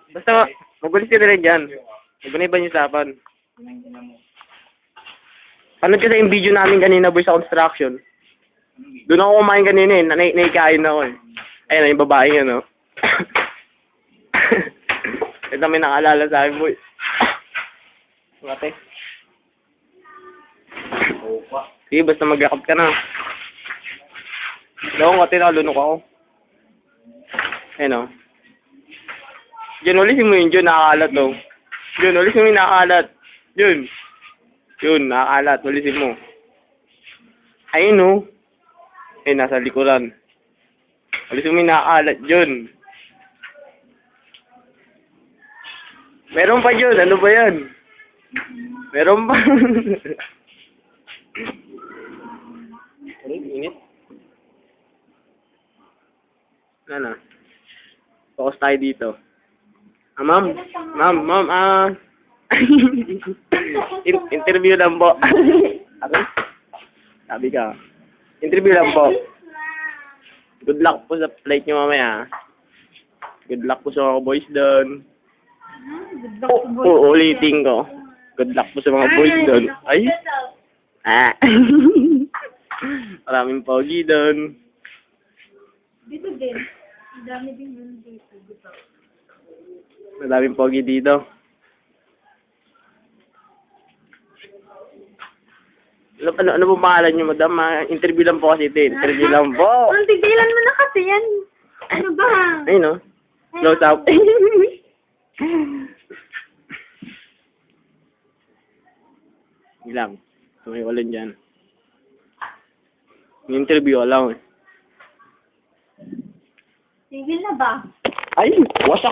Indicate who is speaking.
Speaker 1: Basta, magulis ka na rin dyan. Huwag na iba yung usapan. Panood kasi yung video namin kanina, boy, sa construction. Doon ako kumain kanina eh. Naikain ako eh. Ayun, yung babae yun, no? Ito may nakalala sa akin, boy. Mate. Sige, basta mag-yakap ka na. Daw, ngati nakalunok ako. Ayun, no? Diyan, ulisin mo yun, Jun, nakakalat, oh. Jun, ulisin mo yung nakakalat. Jun. Yun, nakakalat, ulisin mo. Ayun, no? Eh, nasa likuran. Ulisin mo yung nakakalat, Jun. Meron pa, Jun. Ano ba yan? Meron pa. Ay, init. Ano? Focus tayo dito. Ma'am, interview lang po. Okay? Sabi ka. Interview lang po. Good luck po sa flight nyo mamaya. Good luck po sa mga boys doon. Uulitin ko. Good luck po sa mga boys doon. Ay? Ah. Maraming pogi doon.
Speaker 2: Dito din. Ang dami din yun dito.
Speaker 1: Madaming pogi dito. Ano po pangalan nyo, madam? Interview lang po kasi ito. Interview lang po.
Speaker 2: Ang tigilan mo na kasi yan. Ano ba?
Speaker 1: Ayun, no? Close up. Ilang. Sumiwalan dyan. Yung interview, alam eh.
Speaker 2: Tigil na ba?
Speaker 1: Ay, wasak.